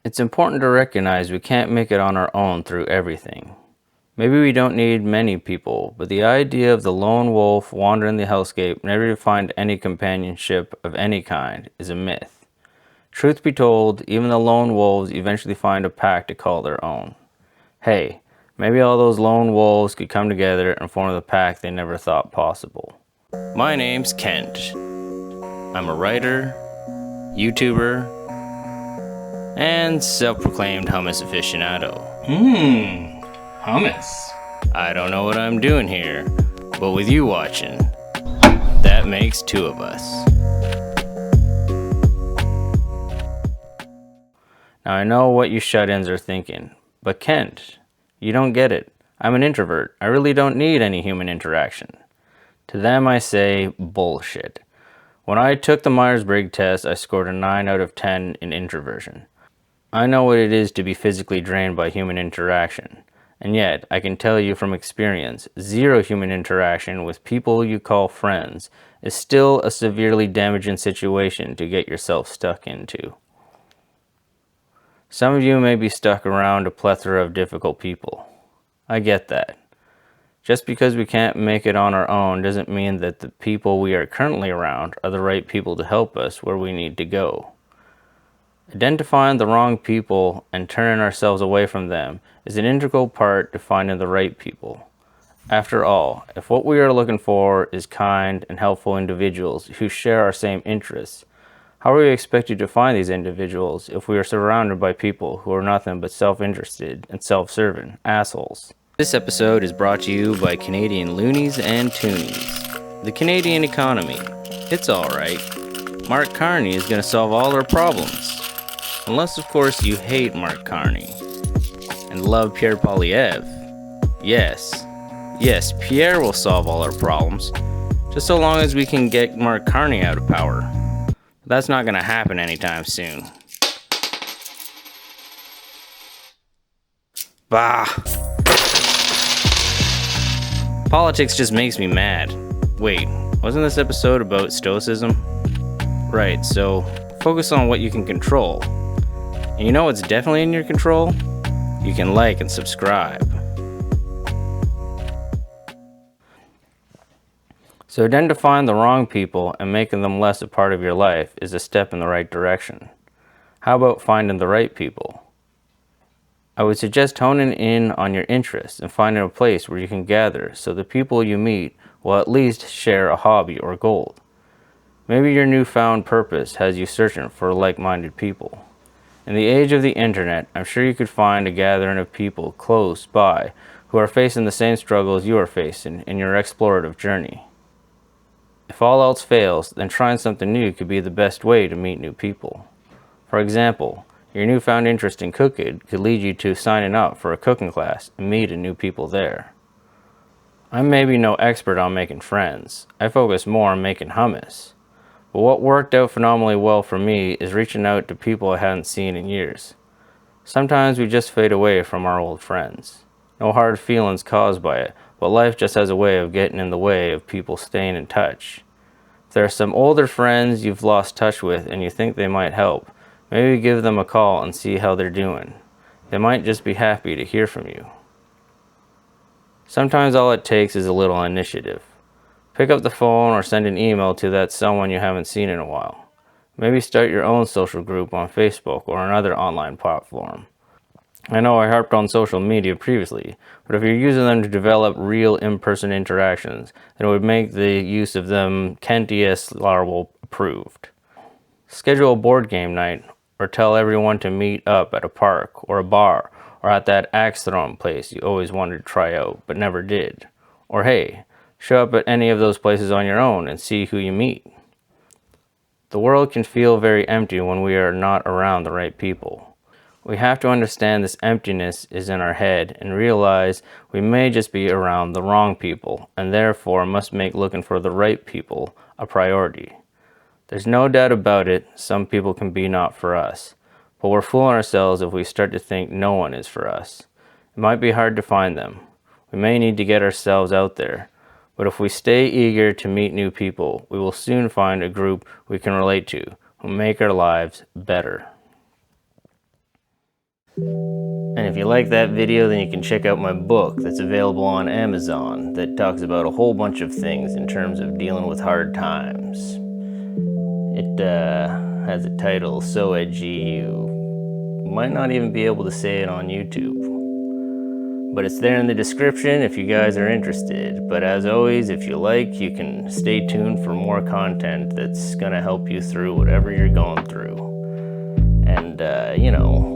It's important to recognize we can't make it on our own through everything. Maybe we don't need many people, but the idea of the lone wolf wandering the hellscape never to find any companionship of any kind is a myth. Truth be told, even the lone wolves eventually find a pack to call their own. Hey, maybe all those lone wolves could come together and form the pack they never thought possible. My name's Kent. I'm a writer, YouTuber, and self-proclaimed hummus aficionado. Hummus. I don't know what I'm doing here, but with you watching, that makes two of us. Now I know what you shut-ins are thinking, but Kent, you don't get it. I'm an introvert. I really don't need any human interaction. To them I say, bullshit. When I took the Myers-Briggs test, I scored a 9 out of 10 in introversion. I know what it is to be physically drained by human interaction. And yet, I can tell you from experience, zero human interaction with people you call friends is still a severely damaging situation to get yourself stuck into. Some of you may be stuck around a plethora of difficult people. I get that. Just because we can't make it on our own doesn't mean that the people we are currently around are the right people to help us where we need to go. Identifying the wrong people and turning ourselves away from them is an integral part to finding the right people. After all, if what we are looking for is kind and helpful individuals who share our same interests, how are we expected to find these individuals if we are surrounded by people who are nothing but self-interested and self-serving assholes? This episode is brought to you by Canadian loonies and toonies. The Canadian economy. It's alright. Mark Carney is going to solve all our problems. Unless, of course, you hate Mark Carney and love Pierre Poilievre. Yes, Pierre will solve all our problems, just so long as we can get Mark Carney out of power. But that's not going to happen anytime soon. Bah! Politics just makes me mad. Wait, wasn't this episode about stoicism? Right, so focus on what you can control. And you know what's definitely in your control? You can like and subscribe. So identifying the wrong people and making them less a part of your life is a step in the right direction. How about finding the right people? I would suggest honing in on your interests and finding a place where you can gather so the people you meet will at least share a hobby or goal. Maybe your newfound purpose has you searching for like-minded people. In the age of the internet, I'm sure you could find a gathering of people close by who are facing the same struggles you are facing in your explorative journey. If all else fails, then trying something new could be the best way to meet new people. For example, your newfound interest in cooking could lead you to signing up for a cooking class and meeting new people there. I'm maybe no expert on making friends. I focus more on making hummus. But what worked out phenomenally well for me is reaching out to people I hadn't seen in years. Sometimes we just fade away from our old friends. No hard feelings caused by it, but life just has a way of getting in the way of people staying in touch. If there are some older friends you've lost touch with and you think they might help, maybe give them a call and see how they're doing. They might just be happy to hear from you. Sometimes all it takes is a little initiative. Pick up the phone or send an email to that someone you haven't seen in a while. Maybe start your own social group on Facebook or another online platform. I know I harped on social media previously, but if you're using them to develop real in-person interactions, then it would make the use of them Kent ES Larwill approved. Schedule a board game night, or tell everyone to meet up at a park or a bar, or at that axe throwing place you always wanted to try out but never did. Or hey, show up at any of those places on your own and see who you meet. The world can feel very empty when we are not around the right people. We have to understand this emptiness is in our head and realize we may just be around the wrong people and therefore must make looking for the right people a priority. There's no doubt about it, some people can be not for us, but we're fooling ourselves if we start to think no one is for us. It might be hard to find them. We may need to get ourselves out there. But if we stay eager to meet new people, we will soon find a group we can relate to, who make our lives better. And if you like that video, then you can check out my book that's available on Amazon that talks about a whole bunch of things in terms of dealing with hard times. It has a title so edgy you might not even be able to say it on YouTube. But it's there in the description if you guys are interested. But as always, if you like, you can stay tuned for more content that's gonna help you through whatever you're going through. And,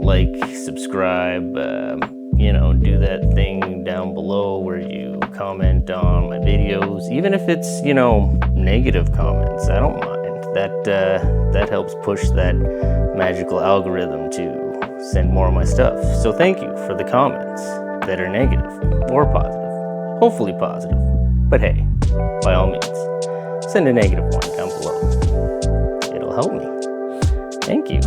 like, subscribe, do that thing down below where you comment on my videos. Even if it's, negative comments, I don't mind. That helps push that magical algorithm to send more of my stuff. So thank you for the comments that are negative or positive. Hopefully positive. But hey, by all means, send a negative one down below. It'll help me. Thank you.